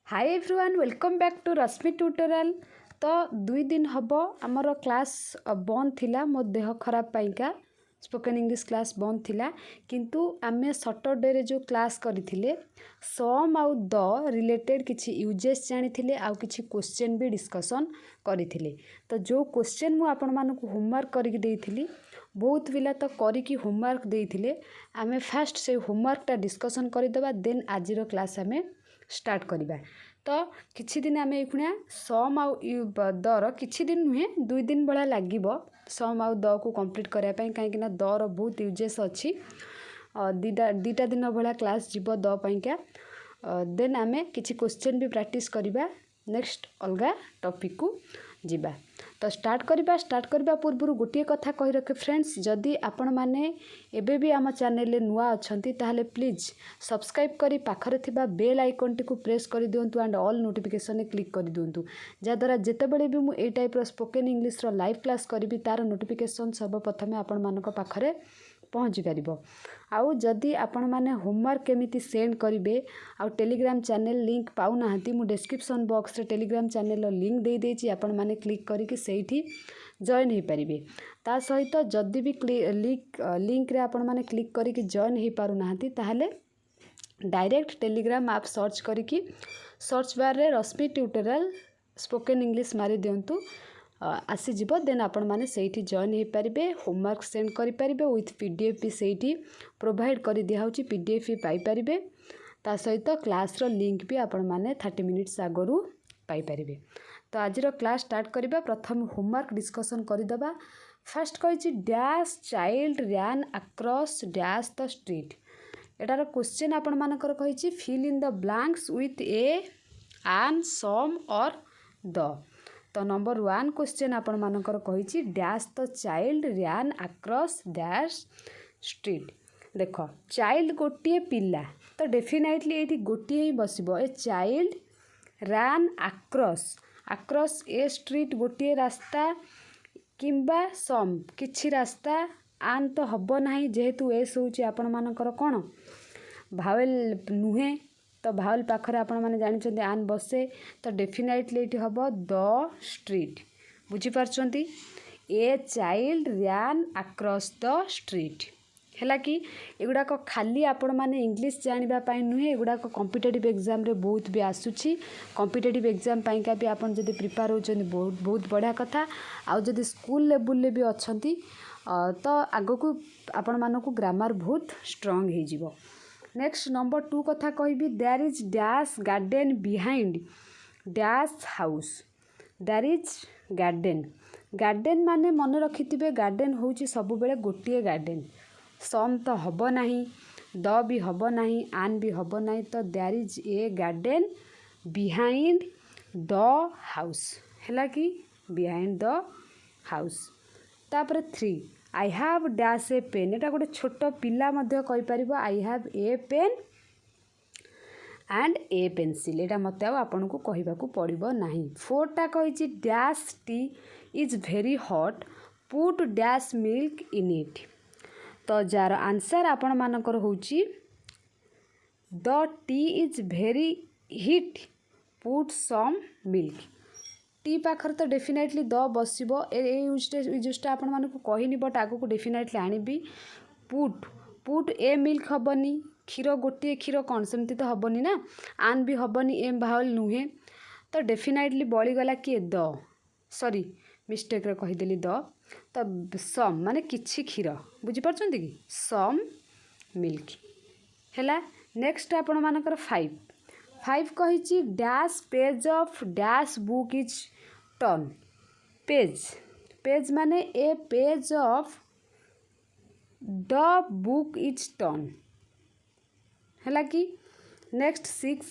Hi everyone welcome back to Rashmi tutorial. तो 2 दिन हम आमर क्लास बंद थिला मो देह खराब पाइका स्पोकन इंग्लिश क्लास बंद थिला किंतु आमे सैटरडे रे जो क्लास करथिले सम आउ द रिलेटेड किछि यूजेस जानिथिले आउ किछि क्वेश्चन भी डिस्कशन करथिले। तो जो क्वेश्चन मु आपण मानकु होमवर्क करके देइथिली बहुत पिला तो करिकी होमवर्क देइथिले आमे फास्ट से होमवर्कटा डिस्कशन करदेबा देन आजिर क्लास आमे स्टार्ट करवा। तो किछि दिन आमे एखुणा सम आउ दर किछि दिन नुहे 2 दिन बड़ा लागिबो सम आउ द को कंप्लीट करिया पई काहे कि ना दर बहुत यूजेस अछि। दीटा दिन बड़ा क्लास जीवो द पईका देन आमे किछि क्वेश्चन भी प्रैक्टिस करबा नेक्स्ट अलगा टॉपिक को जीवा। तो स्टार्ट करबा पूर्व गोटे कथा कहि रखे फ्रेंड्स, जदि आपण माने एबे भी आम चैनल नुआ अच्छंती ताहले प्लीज सब्सक्राइब करी पाखरे थिबा बेल आइकन टी को प्रेस कर दियंतु एंड ऑल नोटिफिकेशन ने क्लिक कर दियंतु जद्वारा जेतेबेले भी मु ए टाइप रो स्पोकन इंग्लिश रो लाइव क्लास करी तार नोटिफिकेशन सर्वप्रथमे आपण मानक पाखरे पहुँची पारिबो। आउ जदि आपण माने होमवर्क केमिति सेंड करिवे आउ टेलीग्राम चैनल लिंक पाउ नाहंती मु डिस्क्रिप्शन बॉक्स रे टेलीग्राम चैनल लिंक दे देछि आपण माने क्लिक करिके सेठी जॉइन हे पारिबे। ता सहित जदि भी लिंक रे आपण माने क्लिक करिके जॉइन हे पारु नाहंती ताहले डायरेक्ट टेलीग्राम ऐप सर्च करिके सर्च बार रे रश्मि ट्यूटोरियल स्पोकन इंग्लिश मारी दियंतु आसीଯିब देन आपण माने सेठी जॉइन हे पारिबे होमवर्क सेंड करि पारिबे विथ पीडीएफ भी सेठी प्रोवाइड करि दिया होची पीडीएफ भी पाई पारिबे। ता सहित क्लास रो लिंक भी आपण माने 30 मिनिट्स आगरु पाई पारिबे। तो आजिर क्लास स्टार्ट करिबा प्रथम होमवर्क डिस्कशन करि दबा। फर्स्ट कहिछि dash child ran across dash the street. एटार क्वेश्चन आपण मानकर कहिछि fill in the blanks with a an some or the. तो नंबर 1 क्वेश्चन आपण मानकर कहिछि dash the child ran across dash street. देखो चाइल्ड गोटे पिला तो डेफिनेटली एठी गोटे ही बसिबो a child ran across a street गोटे रास्ता किंबा सम किछि रास्ता आन तो हबो नाही जेहेतु एस होची आपण मानकर कोन भावेल नुहे तो भावल पाखरे आपण माने जानिछन्ती आन बसे तो डेफिनेटली एठी हबो द स्ट्रीट। बुझी पारछन्ती a child ran across the street हैला कि एगुडा को खाली आपण माने इंग्लिश जानिबा पई नुहे एगुडा को कॉम्पिटिटिव एग्जाम रे बहुत भी आसुची। कॉम्पिटिटिव एग्जाम पई का भी आपण जदी प्रिपेयर होचन्ती बहुत बढ़िया कथा। आ जदी स्कूल लेवल ले भी अछन्ती तो आगो को आपण मानको ग्रामर बहुत स्ट्रांग हे जिवो। नेक्स्ट नंबर 2 कथा कहबी there is dash garden behind dash house. There is garden माने मन रखिथिबे गार्डन होची सब बेले गोटिए गार्डन सम तो हबो नाही द भी हबो नाही आन भी हबो नाही तो there is a garden behind the house हैला कि बिहाइंड द हाउस। तापर 3 I have dash a pen एटा गोटे छोट पिला मध्य कहि परिबो I have a pen and a pencil एटा मते आपन को कहिबा को पड़िबो नाही। 4 टा कहिछि dash tea is very hot put dash milk in it. तो जार आंसर आपण मानकर होछि the tea is very hot put some milk. Tea पाखर तो डेफिनेटली द बसिबो यूजटा आपण मानक कहिनी बट आगो को डेफिनेटली आनिबी पुट ए मिल्क हबनी क्षीर गोटे क्षीर कौन सेमती तो हबनी ना आन भी हबनी एम भावल नुहे तो डेफिनेटली बड़ी गला किए द सॉरी मिस्टेक रे कहिदेली द तो सम माने किछि क्षीर बुझी परछंती कि सम मिल्क हैला। नेक्स्ट आपण मानकर 5 कहिछि dash page of dash book is turn. Page माने a page of the book is turn हैला कि। Next 6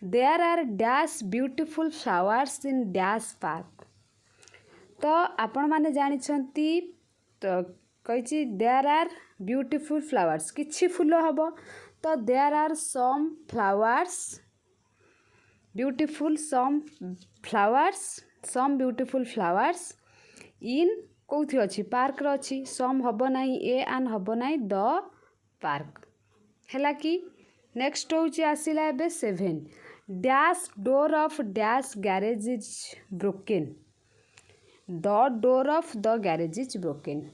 there are dash beautiful flowers in dash park. तो आपण माने जानिछंती तो कहिछि देयर आर ब्यूटीफुल फ्लावर्स किछि फूल हबो तो there are some flowers beautiful some beautiful flowers in कौथि अछि पार्क रो अछि सम हबो नाही ए एन हबो नाही द पार्क हैला कि। नेक्स्ट होची आसिला एबे 7 dash door of dash garage is broken the door of the garage is broken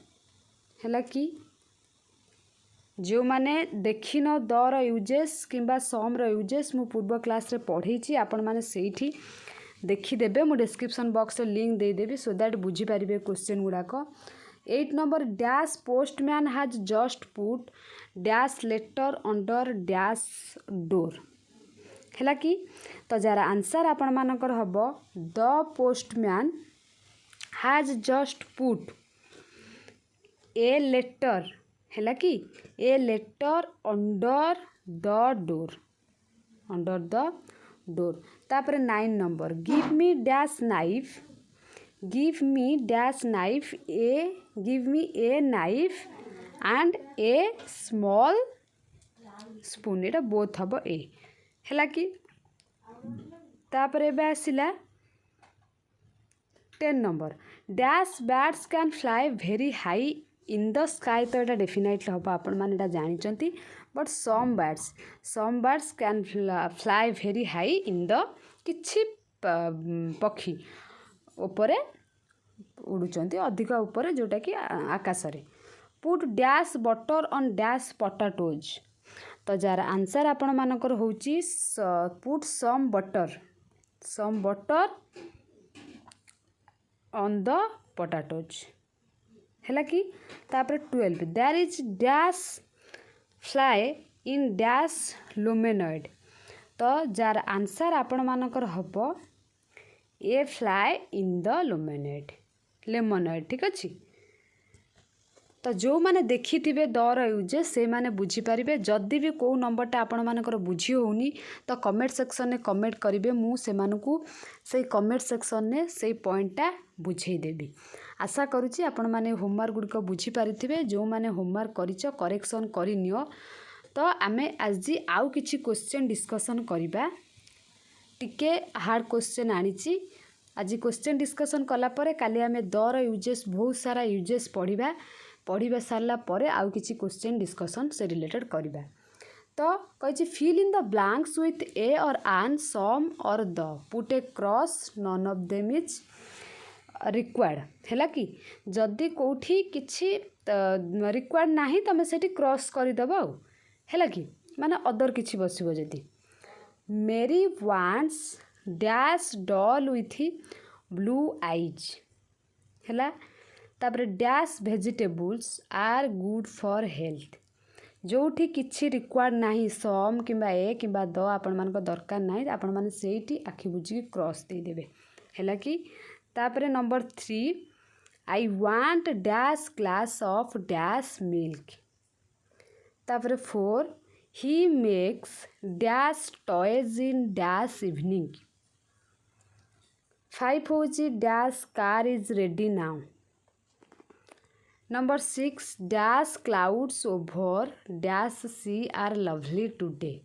है कि जो माने देखिन दर यूजेस किंबा सम यूजेस मु पूर्व क्लास रे पढ़ी आपण माने सेठी देखीदेवे मु डिस्क्रिप्शन बॉक्स रे लिंक देदेवी सो दैट बुझी पारिबे क्वेश्चन गुड़ाक 8 number dash postman has just put dash letter under dash door है कि तो जार आंसर आपण मानकर hmm the postman has just put a letter है कि a letter under the door तापर 9 number give me dash knife give me a knife and a small spoon ये बोथ हम ए है कि तापर एबे आसिला 10 number dash bats can fly very high in the sky तो यहाँ definitely हम आपण मैंने जानते but some birds can fly very high in the किछि पक्षी उपरे उड़ुचंती अधिक उपरे जोटा कि आकाश रे put dash butter on dash potatoes तो जार आंसर आपण मानकर होची put some butter on the potatoes है कि तापर 12 there is dash fly in dash लुमिनॉइड तो जार आंसर आपण मानकर हम ए फ्लाई इन द लेमोनॉइड ठीक अच्छे तो जो मैंने देखी थे दर यूजेस से मैंने बुझीपारे जदि भी कौ नंबरटा आपण मानकर बुझी होनी तो कमेंट सेक्शन में कमेंट करेंगे मुझे कमेंट सेक्शन में से पॉइंटटा बुझेदेवी आशा करुँची आपण मैंने होमवर्क गुड़िक बुझीपारे जो मैंने होमवर्क करेक्शन करनियो तो आमे आज आउ किछि क्वेश्चन डिस्कसन करबा टिके हार्ड क्वेश्चन आनीची आज क्वेश्चन डिस्कसन कला परे काली आमे दर यूजेस बहुत सारा यूजेस पढ़ा सारा पर आउ किछि क्वेश्चन डिस्कसन से रिलेटेड करबा तो कहि fill in the blanks with a or an some or the put a cross none of them is required है कि जदि कौटी किछि रिक्वायर्ड नाही तमे सेठी क्रॉस करदेव है कि माने अदर किछि बसिबो जदि Mary wants dash doll with blue eyes है तापर dash vegetables are good for health जोठी किछि रिक्वायर्ड नाही सम किंबा ए किंबा द आपण मान दरकार नाही आपण माने सेठी आखि बुझी क्रॉस दे देबे है कि तापर number 3 I want dash glass of dash milk तापर 4 he makes dash toys in dash evening 5 होची dash car is ready now number 6 dash clouds over dash sea are lovely today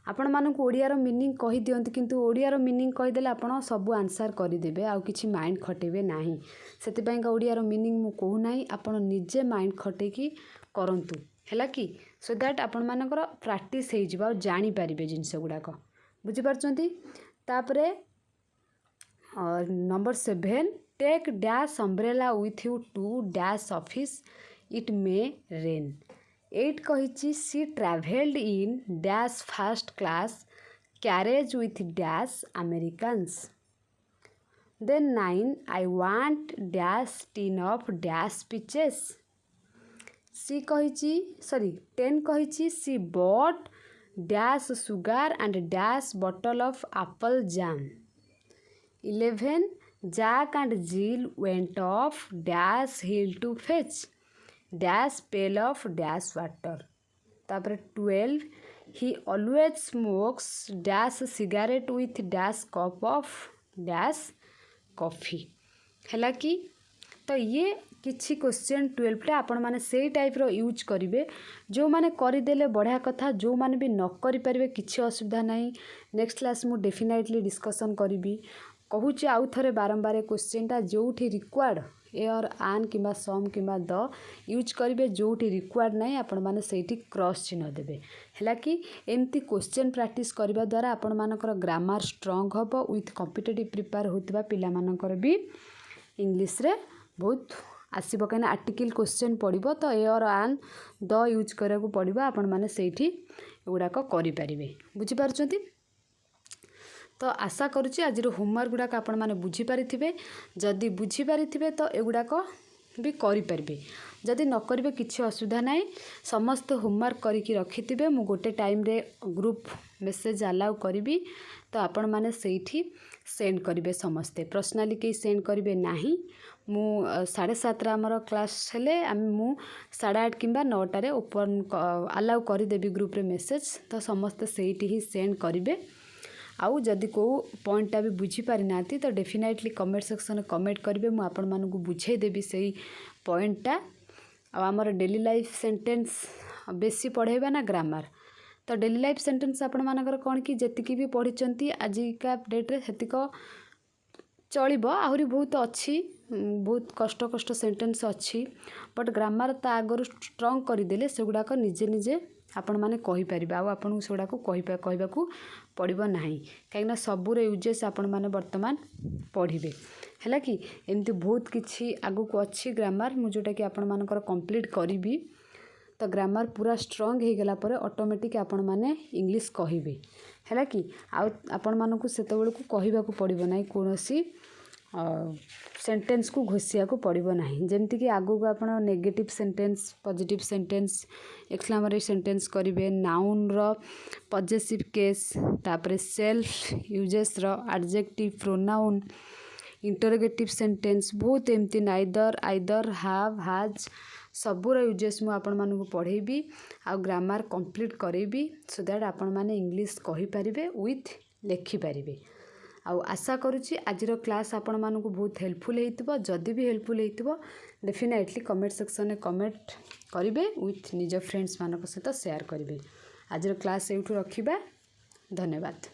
आपण मानक ओडियार मीनिंग कहि दियंती किंतु ओडियार मीनिंग कहिदेले आपण सब answer करिदेबे आउ किछि माइंड खटेबे नाही सेति का ओडियार मीनिंग मु कहू नाही आपण निजे माइंड खटेकी करंतु है कि सो दैट आपण मानकर प्रैक्टिस हो जिबा जानि पारिबे जिंस गुडाक बुझी पारछंती तापरे number 7 take dash umbrella with you to dash office it may rain 8 कहिछि she travelled in dash first class carriage with dash Americans then 9 I want dash tin of dash peaches सी कहिछि 10 कहिछि she bought dash sugar and dash bottle of apple jam 11 Jack and Jill went off dash hill to fetch dash pail of dash water तापर 12 he always smokes dash cigarette with dash cup of dash coffee है कि तो ये किछि question 12 आपण माने सेई type रो use करिवे जो माने करिदेले बढ़िया कथा जो माने भी न करि परिवे किछि असुविधा नाही नेक्स्ट क्लास मु डेफिनेटली डिस्कशन करिबी कहूँ आउ थे बारंबार क्वेश्चनटा जोठी रिक्वायर्ड ए और आन कि सम कि द यूज करेंगे जोठी रिक्वायर्ड ना आपण मैंने से क्रॉस चिन्ह देवे है कि एमती क्वेश्चन प्रैक्टिस करने द्वारा आपण मानकर ग्रामर स्ट्रंग हम विथ कॉम्पिटिटिव प्रिपेयर होता पिला मानकर भी इंग्लिश रे बहुत आसब कहीं आर्टिकल क्वेश्चन पड़ो तो ए और आन द यूज करा पड़ो आपण मैंने से गुड़ाक करें बुझीपार। तो आशा करुच्ची आज होमवर्क गुड़ाक आपण मैंने बुझीपारे जदि बुझीपारे तो एगुड़ाक भी करें जदि न करेंगे किसी असुविधा ना समस्त होमवर्क करके रखि मु गोटे टाइम रे ग्रुप मेसेज अलाउ करी तो आपण मैंने से सेंड करेंगे समस्ते पर्सनाली कहीं सेंड करेंगे ना मु 7:30 आमर क्लास हेले मु 8:30 कि 9टार ओपन अलाउ करदेवी ग्रुप रे मेसेज तो समस्ते से ही सेंड करेंगे। आउ जदि को पॉइंटा भी बुझी पारि ना तो डेफिनेटली कमेंट सेक्शन में कमेंट करेंगे मुझे आपण मानू बुझेदेवी से पॉइंटा आमर डेली लाइफ सेंटेंस बेसी पढ़ेबा ना ग्रामर तो डेली लाइफ सेंटेंस आपण मानकर कौन कि जेतिकी भी पढ़ी आजिका डेट्रे सेतिक चलो आहरी बहुत अच्छी बहुत कष्ट कष्ट सेंटेंस अच्छी बट ग्रामर ता आगर स्ट्रंग करदेले से गुड़ाक निजे निजे आपण मैंने कहीपर आपन से गुड़ाक कहवाक पड़ो ना कहीं सबूर यूजेस आपण मैंने बर्तमान पढ़े है कि एमती बहुत किसी आगू को अच्छी ग्रामर मुझोटा कि आपण मानकर कंप्लीट करी तो ग्रामर पूरा स्ट्रंग हो गला पर ऑटोमेटिक आपण मैंने इंग्लिश कहे है कि आपण मानक से कहवाक पड़ो ना कौन सेंटेंस को घोषिया को पड़ो ना जमती कि आगू को आप negative sentence positive sentence exclamatory sentence करेंगे नाउन रो पॉजेसिव केस तापर सेल्फ यूजेस रो एडजेक्टिव प्रोनाउन इंटरोगेटिव सेंटेंस बहुत एमती नाइदर आइदर हाव हाज सबूर यूजेस मुझे आपण मानक पढ़ेबी आ ग्रामर कंप्लीट करेबी सो दैट आपण माने इंग्लिश कहि पारिबे विथ लेखि पारिबे। आउ आशा करुच्ची आज क्लास आपण मानक बहुत हेल्पफुल होइतिबो जदि भी हेल्पफुल होइतिबो डेफिनेटली कमेंट सेक्शन में कमेंट करेंगे विथ निज फ्रेंड्स मानक सहित शेयर करेंगे। आज क्लास एठू रखिबा धन्यवाद।